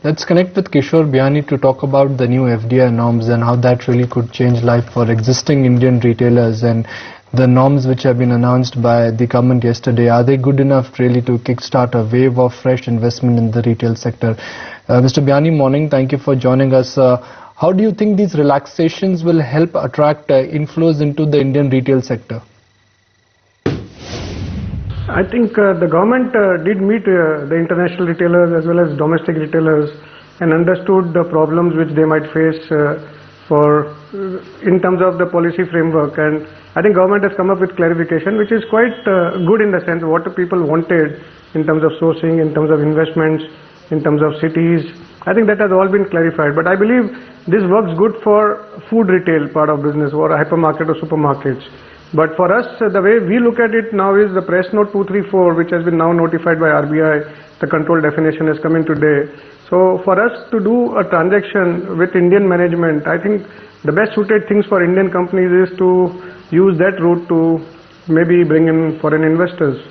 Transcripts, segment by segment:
Let's connect with Kishore Biyani to talk about the new FDI norms and how that really could change life for existing Indian retailers, and the norms which have been announced by the government yesterday. Are they good enough really to kickstart a wave of fresh investment in the retail sector? Mr. Biyani, morning. Thank you for joining us. How do you think these relaxations will help attract inflows into the Indian retail sector? I think the government did meet the international retailers as well as domestic retailers and understood the problems which they might face in terms of the policy framework, and I think government has come up with clarification which is quite good in the sense what the people wanted in terms of sourcing, in terms of investments, in terms of cities. I think that has all been clarified, but I believe this works good for food retail part of business or a hypermarket or supermarkets. But for us, the way we look at it now is the press note 234, which has been now notified by RBI, the control definition has come in today. So for us to do a transaction with Indian management, I think the best suited things for Indian companies is to use that route to maybe bring in foreign investors.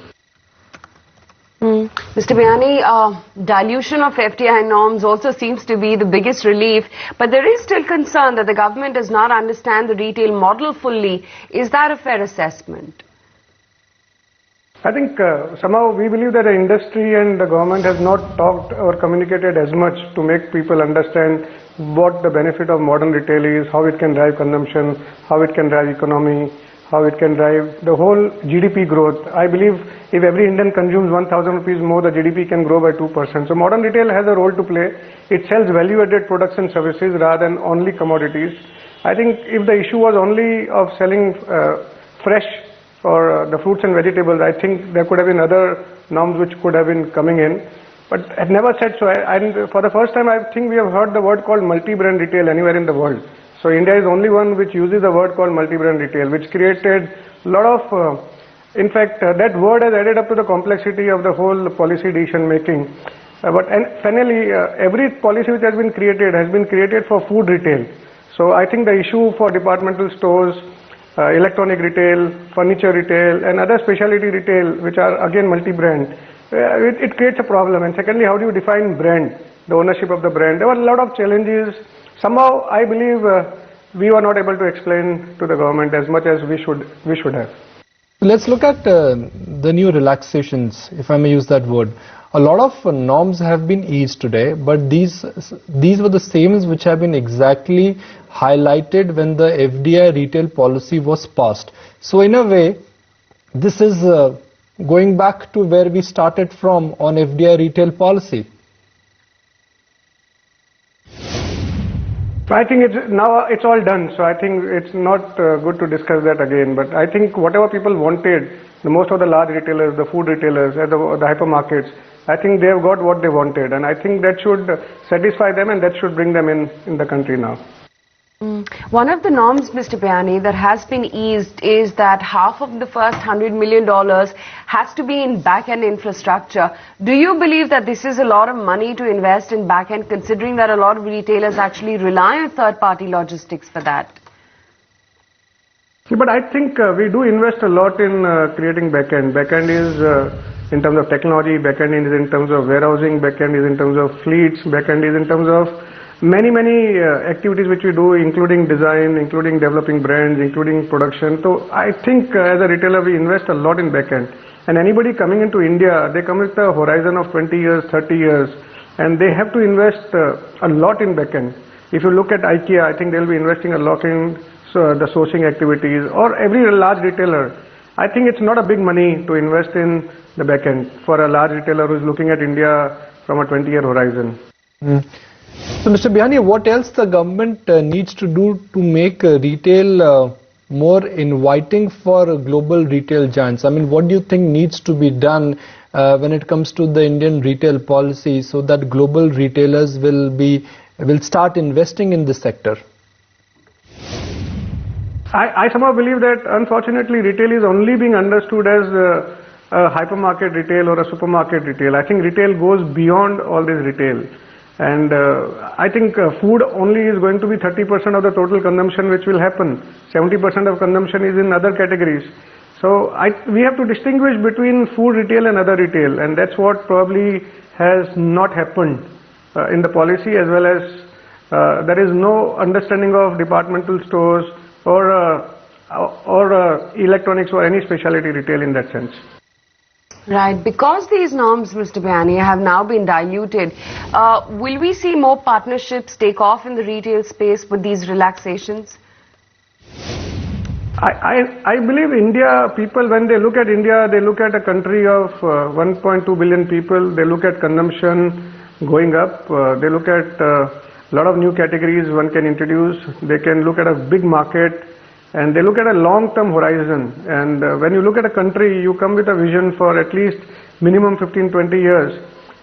Mr. Biyani, dilution of FDI norms also seems to be the biggest relief, but there is still concern that the government does not understand the retail model fully. Is that a fair assessment? I think somehow we believe that the industry and the government has not talked or communicated as much to make people understand what the benefit of modern retail is, how it can drive consumption, how it can drive economy, how it can drive the whole GDP growth. I believe if every Indian consumes 1,000 rupees more, the GDP can grow by 2%. So modern retail has a role to play. It sells value-added products and services rather than only commodities. I think if the issue was only of selling fresh or the fruits and vegetables, I think there could have been other norms which could have been coming in. But I never said so. And for the first time, I think we have heard the word called multi-brand retail anywhere in the world. So India is the only one which uses the word called multi-brand retail, which created a lot of, in fact, that word has added up to the complexity of the whole policy decision making. And finally, every policy which has been created for food retail. So I think the issue for departmental stores, electronic retail, furniture retail, and other specialty retail, which are again multi-brand, it creates a problem. And secondly, how do you define brand, the ownership of the brand? There were a lot of challenges. Somehow, I believe we were not able to explain to the government as much as we should have. Let's look at the new relaxations, if I may use that word. A lot of norms have been eased today, but these were the same which have been exactly highlighted when the FDI retail policy was passed. So in a way, this is going back to where we started from on FDI retail policy. I think now it's all done, so I think it's not good to discuss that again. But I think whatever people wanted, most of the large retailers, the food retailers, the hypermarkets, I think they have got what they wanted, and I think that should satisfy them and that should bring them in the country now. One of the norms, Mr. Biyani, that has been eased is that half of the first $100 million has to be in back-end infrastructure. Do you believe that this is a lot of money to invest in back-end, considering that a lot of retailers actually rely on third-party logistics for that? But I think we do invest a lot in creating back-end. Back-end is in terms of technology, back-end is in terms of warehousing, back-end is in terms of fleets, back-end is in terms of many activities which we do, including design, including developing brands, including production. So I think as a retailer we invest a lot in back-end. And anybody coming into India, they come with a horizon of 20 years, 30 years, and they have to invest a lot in back-end. If you look at IKEA, I think they'll be investing a lot in the sourcing activities, or every large retailer. I think it's not a big money to invest in the back-end for a large retailer who is looking at India from a 20-year horizon. So, Mr. Biyani, what else the government needs to do to make retail more inviting for global retail giants? I mean, what do you think needs to be done when it comes to the Indian retail policy so that global retailers will start investing in this sector? I somehow believe that unfortunately retail is only being understood as a hypermarket retail or a supermarket retail. I think retail goes beyond all this retail. And I think food only is going to be 30% of the total consumption which will happen. 70% of consumption is in other categories. So we have to distinguish between food retail and other retail, and that's what probably has not happened in the policy, as well as there is no understanding of departmental stores or electronics or any specialty retail in that sense. Right. Because these norms, Mr. Biyani, have now been diluted, will we see more partnerships take off in the retail space with these relaxations? I believe India, people, when they look at India, they look at a country of 1.2 billion people. They look at consumption going up. They look at a lot of new categories one can introduce. They can look at a big market. And they look at a long-term horizon. And when you look at a country, you come with a vision for at least minimum 15-20 years.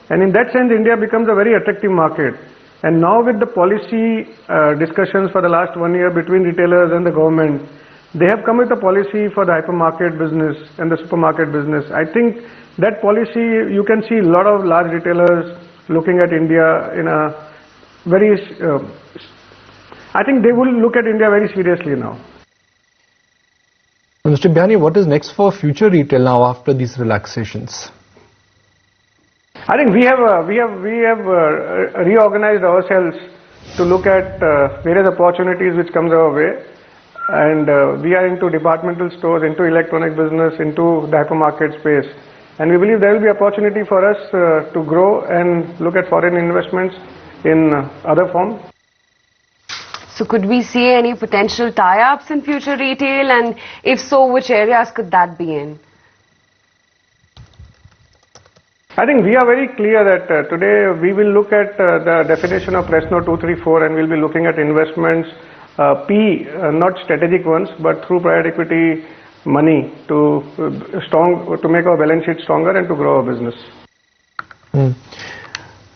And in that sense, India becomes a very attractive market. And now with the policy discussions for the last 1 year between retailers and the government, they have come with a policy for the hypermarket business and the supermarket business. I think that policy, you can see a lot of large retailers looking at India in a very, I think they will look at India very seriously now. Mr. Biyani, what is next for future retail now after these relaxations? I think we have reorganized ourselves to look at various opportunities which comes our way, and we are into departmental stores, into electronic business, into the hypermarket space, and we believe there will be opportunity for us to grow and look at foreign investments in other forms. So could we see any potential tie-ups in future retail, and if so, which areas could that be in? I think we are very clear that today we will look at the definition of Press Note 234, and we'll be looking at investments, not strategic ones, but through private equity money to make our balance sheet stronger and to grow our business.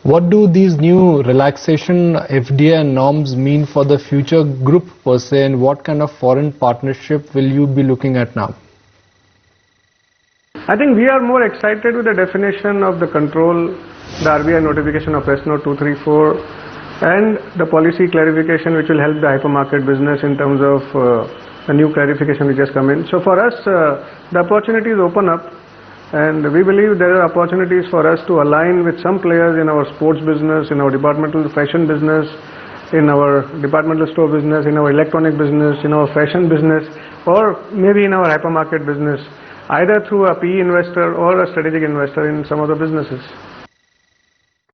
What do these new relaxation FDI norms mean for the future group per se, and what kind of foreign partnership will you be looking at now? I think we are more excited with the definition of the control, the RBI notification of Press Note 234, and the policy clarification which will help the hypermarket business in terms of a new clarification which has come in. So for us, the opportunities open up. And we believe there are opportunities for us to align with some players in our sports business, in our departmental fashion business, in our departmental store business, in our electronic business, in our fashion business, or maybe in our hypermarket business, either through a PE investor or a strategic investor in some of the businesses.